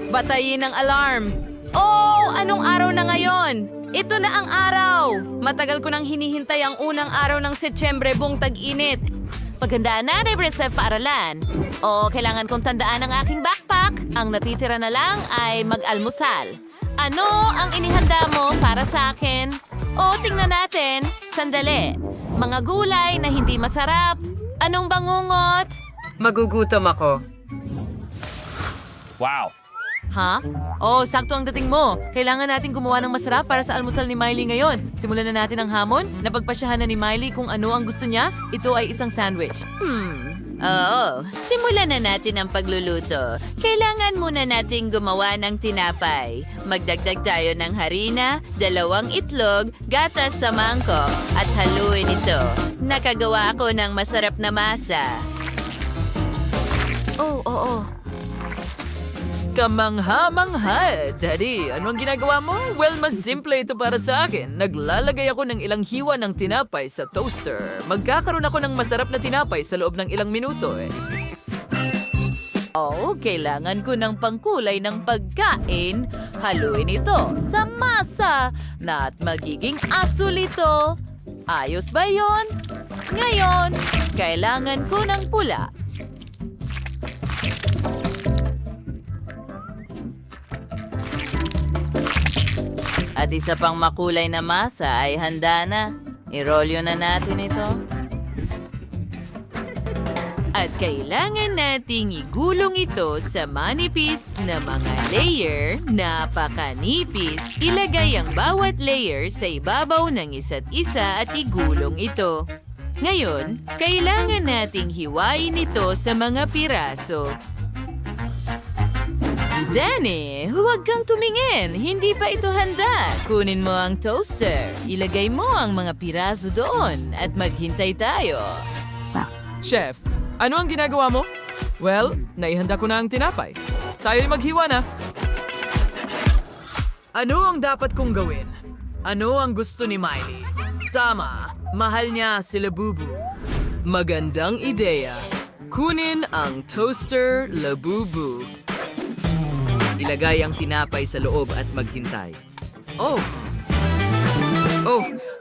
Batayin ang alarm. Oh, anong araw na ngayon? Ito na ang araw. Matagal ko nang hinihintay ang unang araw ng Setyembre buong tag-init. Paghandaan na, Rebrecef paaralan. O, kailangan kong tandaan ang aking backpack. Ang natitira na lang ay mag-almusal. Ano ang inihanda mo para sa akin? O, tingnan natin. Sandali. Mga gulay na hindi masarap. Anong bangungot? Magugutom ako. Wow. Ha? Oh, sakto ang dating mo. Kailangan natin gumawa ng masarap para sa almusal ni Miley ngayon. Simulan na natin ang hamon. Napagpasyahan na ni Miley kung ano ang gusto niya. Ito ay isang sandwich. Oo, simulan na natin ang pagluluto. Kailangan muna nating gumawa ng tinapay. Magdagdag tayo ng harina, 2 itlog, gatas sa mangkok, at haluin ito. Nakagawa ako ng masarap na masa. Oo. Kamangha-mangha. Daddy, ano ang ginagawa mo? Well, mas simple ito para sa akin. Naglalagay ako ng ilang hiwa ng tinapay sa toaster. Magkakaroon ako ng masarap na tinapay sa loob ng ilang minuto eh. Oh, kailangan ko ng pangkulay ng pagkain. Haluin ito sa masa na at magiging asul ito. Ayos ba yon? Ngayon, kailangan ko ng pula. At isa pang makulay na masa ay handa na. Irolyo na natin ito. At kailangan nating igulong ito sa manipis na mga layer. Napakanipis. Ilagay ang bawat layer sa ibabaw ng isa't isa at igulong ito. Ngayon, kailangan nating hiwain ito sa mga piraso. Danny, huwag kang tumingin. Hindi pa ito handa. Kunin mo ang toaster. Ilagay mo ang mga piraso doon at maghintay tayo. Chef, ano ang ginagawa mo? Well, naihanda ko na ang tinapay. Tayo'y maghiwa na. Ano ang dapat kong gawin? Ano ang gusto ni Miley? Tama, mahal niya si Labubu. Magandang ideya. Kunin ang toaster, Labubu. Ilagay ang tinapay sa loob at maghintay. Oh,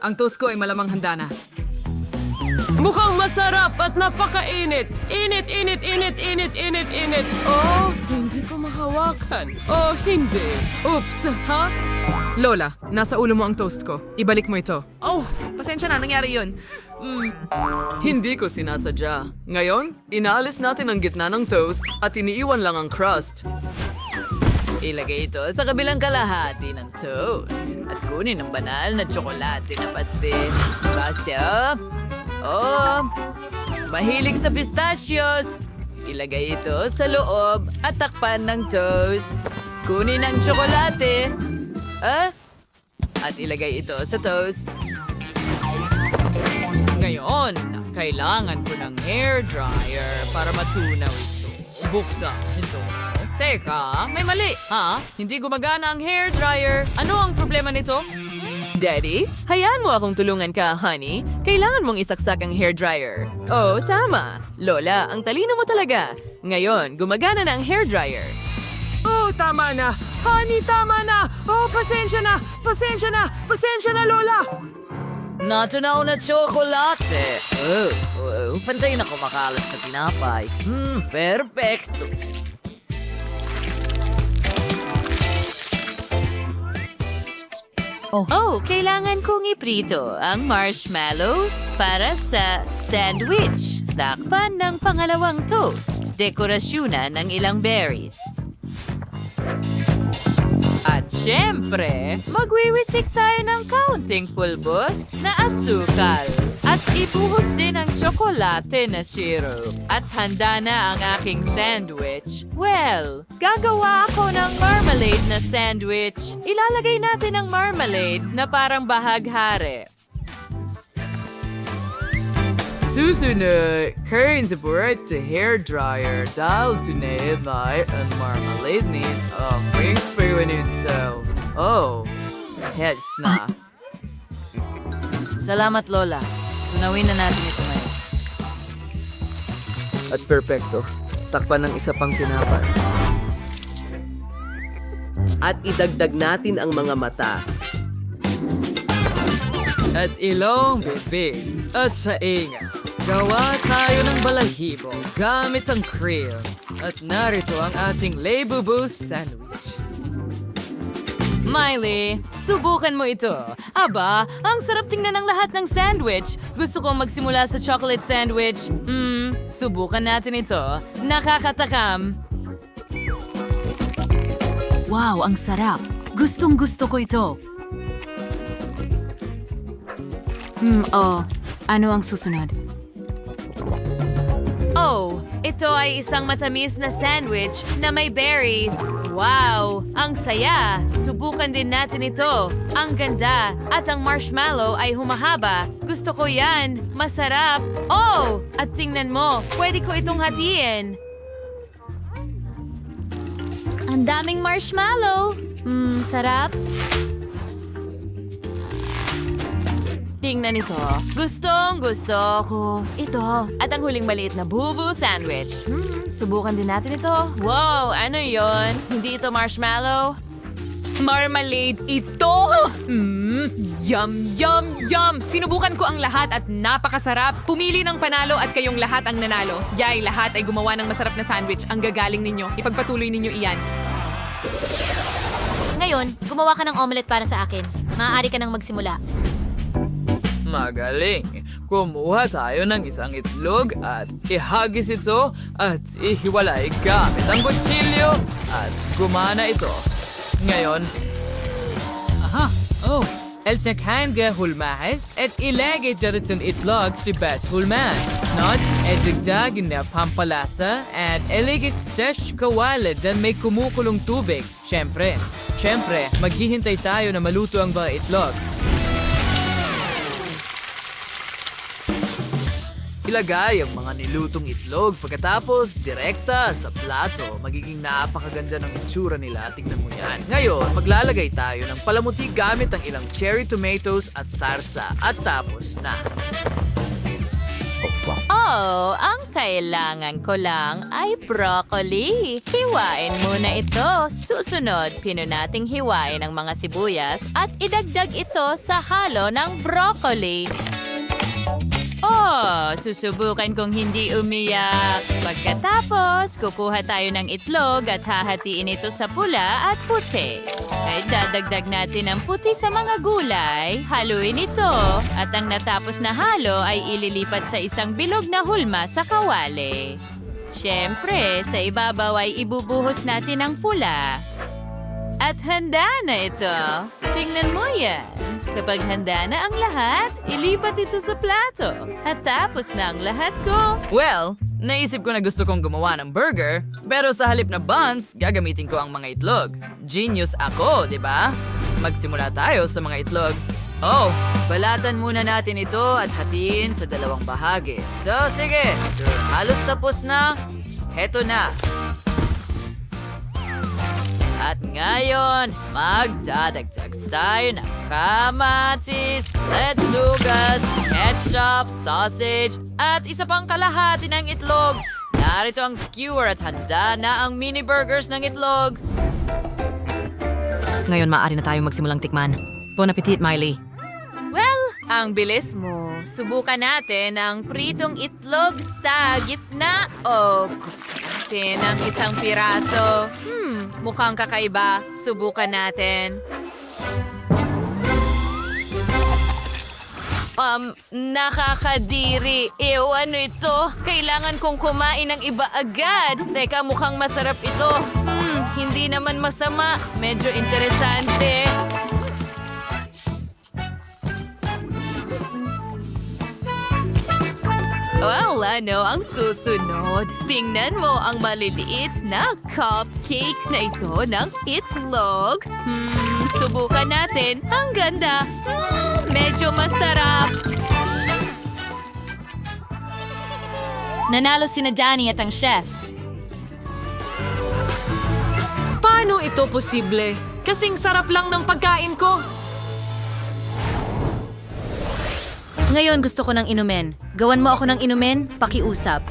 ang toast ko ay malamang handa na. Mukhang masarap at napakainit. Init. Oh, hindi ko mahawakan. Oh, hindi. Oops, ha? Lola, nasa ulo mo ang toast ko. Ibalik mo ito. Oh, pasensya na, nangyari yun. Hindi ko sinasadya. Ngayon, inaalis natin ang gitna ng toast at iniiwan lang ang crust. Ilagay ito sa kabilang kalahati ng toast at kunin ang banal na tsokolate na pastil. Basya. Oh, mahilig sa pistachios. Ilagay ito sa loob at takpan ng toast. Kunin ang tsokolate. At ilagay ito sa toast. Ngayon, kailangan ko ng hairdryer para matunaw ito. Buksan ito. Teka, may mali, ha? Hindi gumagana ang hairdryer. Ano ang problema nito? Daddy, hayaan mo akong tulungan ka, honey. Kailangan mong isaksak ang hairdryer. Oh, tama. Lola, ang talino mo talaga. Ngayon, gumagana na ang hairdryer. Oh, tama na. Honey, tama na. Oh, pasensya na, Lola. Natunaw na tsokolate. Pantay na kumakalat sa tinapay. Perfecto. Oh, kailangan kong iprito ang marshmallows para sa sandwich. Takpan ng pangalawang toast. Dekorasyonan ng ilang berries. At syempre, magwiwisik tayo ng kaunting pulbos na asukal. At ibuhos din ang tsokolate na syrup. At handa na ang aking sandwich. Well, gagawa ako ng marmalade na sandwich. Ilalagay natin ang marmalade na parang bahaghari. Susunod, kain sa burat sa hairdryer dahil tunay ang marmalade needs a ring spoon itself. Oh, heads na. Salamat, Lola. Tunawin na natin ito ngayon. At perpekto. Takpan ng isa pang tinapay. At idagdag natin ang mga mata. At ilong bibig at sainga. Gawa tayo ng balahibo gamit ang creams. At narito ang ating Labubu sandwich. Miley, subukan mo ito. Aba, ang sarap tingnan ng lahat ng sandwich. Gusto kong magsimula sa chocolate sandwich. Subukan natin ito. Nakakatakam. Wow, ang sarap. Gustong gusto ko ito. Ano ang susunod? Oh, ito ay isang matamis na sandwich na may berries. Wow, ang saya. Subukan din natin ito. Ang ganda at ang marshmallow ay humahaba. Gusto ko yan. Masarap. Oh, at tingnan mo, pwede ko itong hatiin. Ang daming marshmallow. Sarap. Tingnan ito. Gustong gusto ko ito. At ang huling maliit na bubu sandwich. Subukan din natin ito. Wow, ano yon? Hindi ito marshmallow? Marmalade ito! Yum, yum, yum! Sinubukan ko ang lahat at napakasarap. Pumili ng panalo at kayong lahat ang nanalo. Yay, lahat ay gumawa ng masarap na sandwich. Ang gagaling ninyo. Ipagpatuloy ninyo iyan. Ngayon, gumawa ka ng omelet para sa akin. Maaari ka nang magsimula. Magaling! Kumuha tayo ng isang itlog at ihagis ito at ihiwalay gamit ang kutsilyo at gumana ito. Ngayon, el sakanga hulmahas at ilagay dito ang itlog sa bat hulmahas. Not, edagdagin na pampalasa at eligistash kawalid na may kumukulong tubig. Siyempre, maghihintay tayo na maluto ang mga itlog. Ilagay ang mga nilutong itlog pagkatapos direkta sa plato. Magiging napakaganda ng itsura nila. Tingnan mo yan. Ngayon, maglalagay tayo ng palamuti gamit ang ilang cherry tomatoes at sarsa. At tapos na. Oh, ang kailangan ko lang ay broccoli. Hiwain muna ito. Susunod, pino nating hiwain ang mga sibuyas at idagdag ito sa halo ng broccoli. Oh, susubukan kong hindi umiyak. Pagkatapos, kukuha tayo ng itlog at hahatiin ito sa pula at puti. Ay dadagdag natin ang puti sa mga gulay, haluin ito, at ang natapos na halo ay ililipat sa isang bilog na hulma sa kawali. Siyempre, sa ibabaw ay ibubuhos natin ang pula. At handa na ito. Tingnan mo yan. Kapag handa na ang lahat, ilipat ito sa plato. At tapos na ang lahat ko. Well, naisip ko na gusto kong gumawa ng burger, pero sa halip na buns, gagamitin ko ang mga itlog. Genius ako, di ba? Magsimula tayo sa mga itlog. Oh, balatan muna natin ito at hatiin sa dalawang bahagi. So, sige. So, halos tapos na. Heto na. At ngayon, magdadagdag tayo ng kamatis, letsugas, ketchup, sausage, at isa pang kalahati ng itlog. Narito ang skewer at handa na ang mini burgers ng itlog. Ngayon, maaari na tayong magsimulang tikman. Bon appetit, Miley. Well, ang bilis mo. Subukan natin ang pritong itlog sa gitna. O, natin ang isang piraso. Mukhang kakaiba. Subukan natin. Nakakadiri. Ew, ano ito? Kailangan kong kumain ng iba agad. Teka, mukhang masarap ito. Hindi naman masama. Medyo interesante. Well, ano ang susunod? Tingnan mo ang maliliit na cupcake na ito ng itlog. Subukan natin. Ang ganda. Medyo masarap. Nanalo sina Danny at ang chef. Paano ito posible? Kasing sarap lang ng pagkain ko. Ngayon gusto ko ng inumin. Gawan mo ako ng inumin, pakiusap.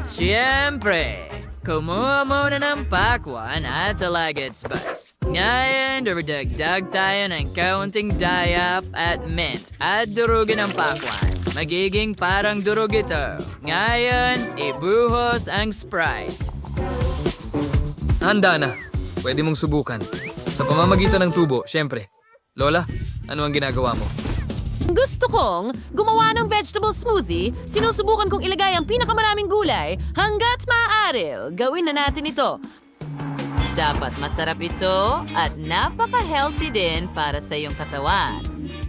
Siyempre, Kumuha muna ng pakwan at alagad spice. Ngayon, dumagdag tayo ng kaunting dayap at mint at durugin ang pakwan. Magiging parang durog ito. Ngayon, ibuhos ang Sprite. Handa na. Pwede mong subukan. Sa pamamagitan ng tubo, syempre. Lola, ano ang ginagawa mo? Gusto kong gumawa ng vegetable smoothie. Sinusubukan kong ilagay ang pinakamaraming gulay hanggat maaari. Gawin na natin ito. Dapat masarap ito at napaka-healthy din para sa iyong katawan.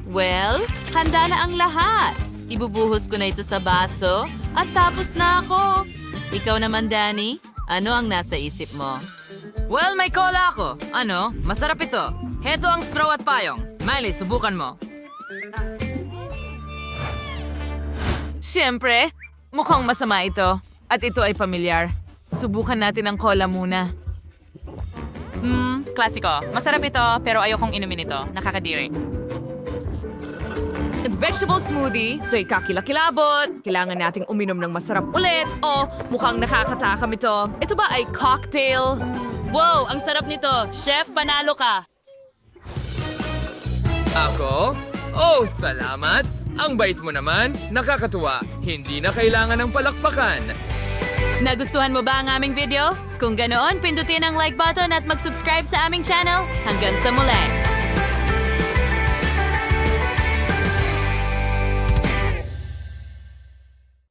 Well, handa na ang lahat. Ibubuhos ko na ito sa baso at tapos na ako. Ikaw naman, Danny, ano ang nasa isip mo? Well, may cola ako. Ano? Masarap ito. Heto ang straw at payong. Miley, subukan mo. Siyempre, mukhang masama ito. At ito ay pamilyar. Subukan natin ang cola muna. Klasiko. Masarap ito pero ayokong inumin ito. Nakakadiri. At vegetable smoothie, ito'y kakilakilabot. Kailangan nating uminom ng masarap ulit. O, mukhang nakakatakam ito. Ito ba ay cocktail? Wow, ang sarap nito. Chef, panalo ka. Ako? Oh, salamat. Ang bait mo naman. Nakakatuwa. Hindi na kailangan ng palakpakan. Nagustuhan mo ba ang aming video? Kung ganoon, pindutin ang like button at mag-subscribe sa aming channel. Hanggang sa muli!